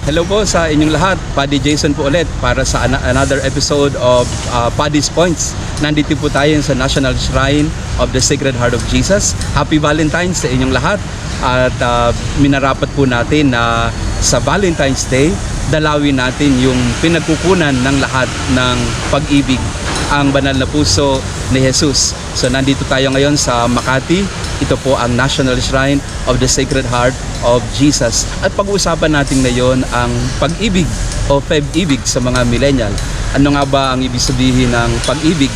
Hello po sa inyong lahat. Paddy Jason po ulit para sa another episode of Paddy's Points. Nandito po tayo sa National Shrine of the Sacred Heart of Jesus. Happy Valentine's sa inyong lahat. At minarapat po natin na sa Valentine's Day, dalawin natin yung pinagkukunan ng lahat ng pag-ibig, ang banal na puso ni Jesus. So nandito tayo ngayon sa Makati. Ito po ang National Shrine of the Sacred Heart of Jesus. At pag-uusapan natin ngayon ang pag-ibig o pag-ibig sa mga millennial. Ano nga ba ang ibig sabihin ng pag-ibig?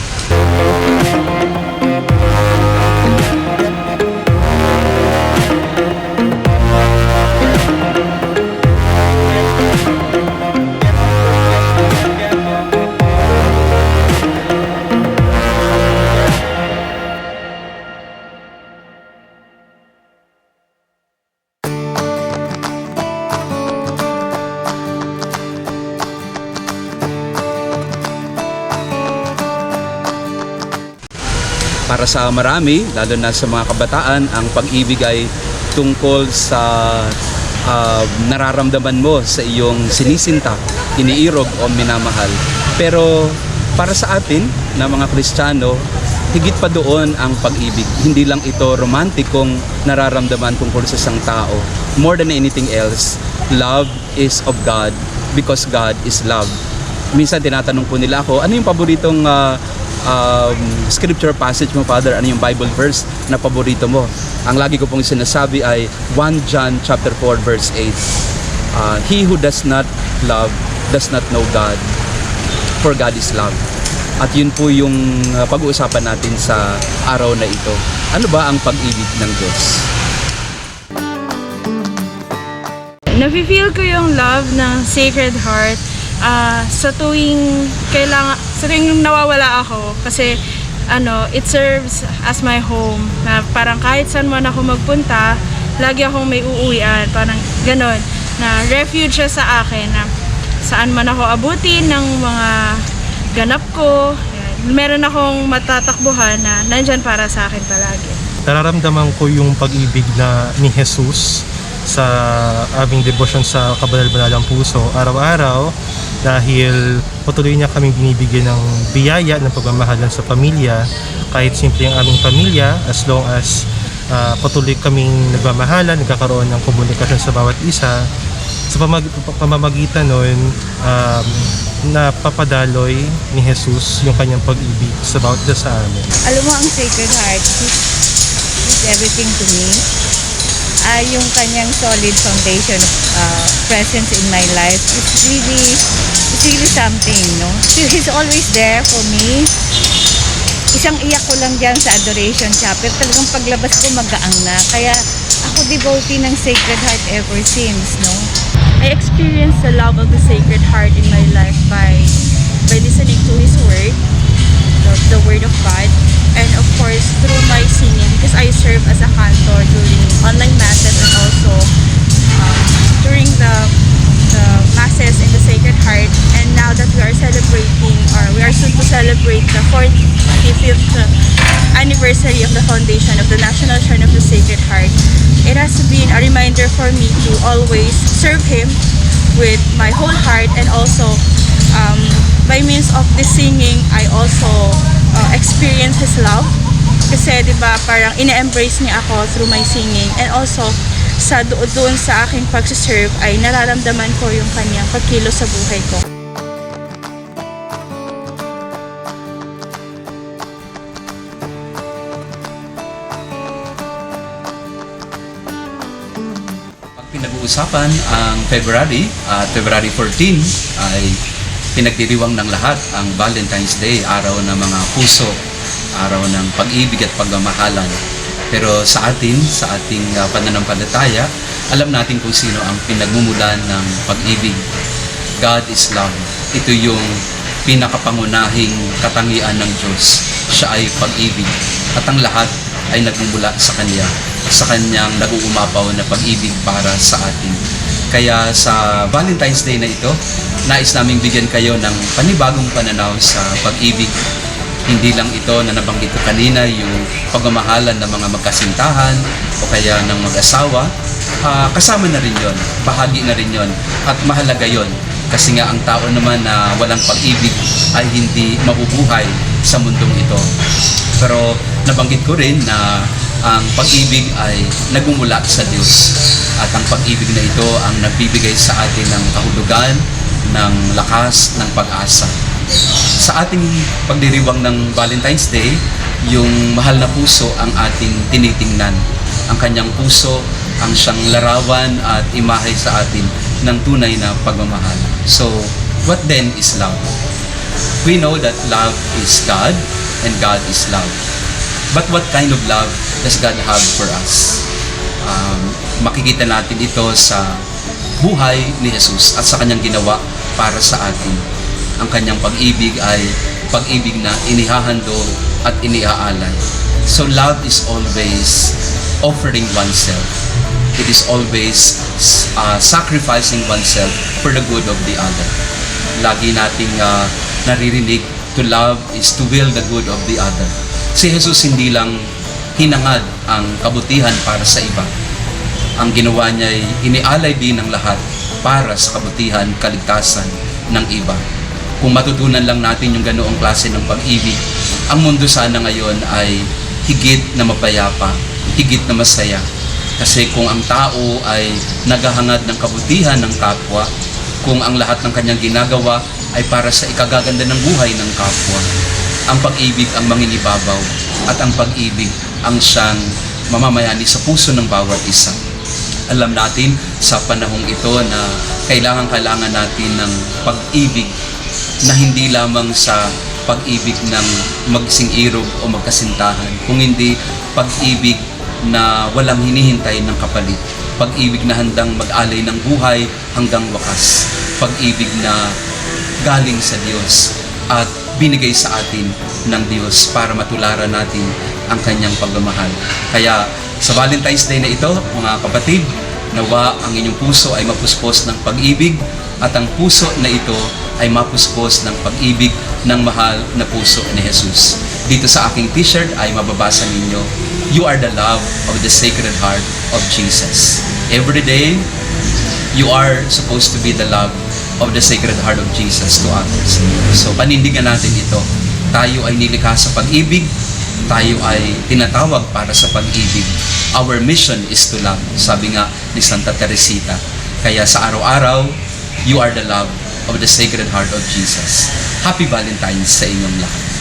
Para sa marami, lalo na sa mga kabataan, ang pag-ibig ay tungkol sa nararamdaman mo sa iyong sinisinta, iniirog o minamahal. Pero para sa atin na mga Kristiyano, higit pa doon ang pag-ibig. Hindi lang ito romantikong nararamdaman tungkol sa isang tao. More than anything else, love is of God because God is love. Minsan tinatanong po nila ako, ano yung paboritong scripture passage mo, Father? Ano yung Bible verse na paborito mo? Ang lagi ko pong sinasabi ay 1 John chapter 4 verse 8. He who does not love does not know God, for God is love. At yun po yung pag-uusapan natin sa araw na ito. Ano ba ang pag-ibig ng Diyos? Nafe-feel ko yung love ng Sacred Heart sa tuwing nawawala ako, kasi it serves as my home, na parang kahit saan man ako magpunta, lagi akong may uuwian, parang ganon, na refuge siya sa akin, na saan man ako abutin ng mga ganap ko, meron akong matatakbuhan na nandyan para sa akin palagi. Nararamdaman ko yung pag-ibig ni Jesus sa aming devotion sa kabanal-banalang puso araw-araw, dahil patuloy niya kaming binibigyan ng biyaya ng pagmamahalan sa pamilya, kahit simple ang aming pamilya, as long as patuloy kaming nagmamahalan, nagkakaroon ng komunikasyon sa bawat isa. Sa pamamagitan nun, napapadaloy ni Jesus yung kanyang pag-ibig sa bawat isa sa amin. Alam mo, ang Sacred Heart is everything to me. Yung kanyang solid foundation of presence in my life is really something, no? He's always there for me. Isang iyak ko lang dyan sa Adoration Chapel. Talagang paglabas ko magaang na. Kaya ako devotee ng Sacred Heart ever since, no? I experienced the love of the Sacred Heart in my life by listening to His Word, the Word of God, and of course through my singing, because I serve as a cantor during online masses and also during the masses in the Sacred Heart. And now that we are celebrating, or we are soon to celebrate the 45th anniversary of the foundation of the National Shrine of the Sacred Heart, it has been a reminder for me to always serve Him with my whole heart, and also by means of this singing, I also experience His love. Kasi diba parang ina-embrace niya ako through my singing, and also sa doon sa aking pagsiserve ay nararamdaman ko yung kanyang pagkilos sa buhay ko. Pag pinag-uusapan ang February 14 ay pinagdiriwang ng lahat ang Valentine's Day, araw ng mga puso, araw ng pag-ibig at pagmamahalan. Pero sa ating pananampalataya, alam natin kung sino ang pinagmumulan ng pag-ibig. God is love. Ito yung pinakapangunahing katangian ng Diyos. Siya ay pag-ibig. At ang lahat ay nagmumula sa Kanya, sa Kanyang nag-uumapaw na pag-ibig para sa atin. Kaya sa Valentine's Day na ito, nais naming bigyan kayo ng panibagong pananaw sa pag-ibig. Hindi lang ito na nabanggit ko kanina, yung pagmamahalan ng mga magkasintahan o kaya ng mag-asawa, kasama na rin yon, bahagi na rin yon, at mahalaga yon. Kasi nga ang tao naman na walang pag-ibig ay hindi mabubuhay sa mundong ito. Pero nabanggit ko rin na ang pag-ibig ay nagmumula sa Diyos. At ang pag-ibig na ito ang nagbibigay sa atin ng kahulugan, ng lakas, ng pag-asa. Sa ating pagdiriwang ng Valentine's Day, yung mahal na puso ang ating tinitingnan. Ang kanyang puso ang siyang larawan at imahe sa atin ng tunay na pagmamahal. So, what then is love? We know that love is God and God is love. But what kind of love does God have for us? Makikita natin ito sa buhay ni Jesus at sa kanyang ginawa para sa atin. Ang kanyang pag-ibig ay pag-ibig na inihahandog at iniaalay. So love is always offering oneself. It is always sacrificing oneself for the good of the other. Lagi nating naririnig, to love is to will the good of the other. Si Jesus hindi lang hinangad ang kabutihan para sa iba. Ang ginawa niya ay inialay din ang lahat para sa kabutihan, kaligtasan ng iba. Kung matutunan lang natin yung ganoong klase ng pag-ibig, ang mundo sana ngayon ay higit na mapayapa, higit na masaya. Kasi kung ang tao ay naghahangad ng kabutihan ng kapwa, kung ang lahat ng kanyang ginagawa ay para sa ikagaganda ng buhay ng kapwa, ang pag-ibig ang manginibabaw at ang pag-ibig ang siyang mamamayani sa puso ng bawat isa. Alam natin sa panahong ito na kailangan natin ng pag-ibig na hindi lamang sa pag-ibig ng magsing-irog o magkasintahan, kung hindi pag-ibig na walang hinihintay ng kapalit, pag-ibig na handang mag-alay ng buhay hanggang wakas, pag-ibig na galing sa Diyos at binigay sa atin ng Diyos para matularan natin ang kanyang pagmamahal. Kaya sa Valentine's Day na ito, mga kapatid, nawa ang inyong puso ay mapuspos ng pag-ibig at ang puso na ito ay mapuspos ng pag-ibig ng mahal na puso ni Jesus. Dito sa aking t-shirt ay mababasa ninyo, "You are the love of the Sacred Heart of Jesus." Every day, you are supposed to be the love of the Sacred Heart of Jesus to others. So panindigan natin ito. Tayo ay nilikha sa pag-ibig, tayo ay tinatawag para sa pag-ibig. Our mission is to love, sabi nga ni Santa Teresita. Kaya sa araw-araw, you are the love of the Sacred Heart of Jesus. Happy Valentine's sa inyong lahat.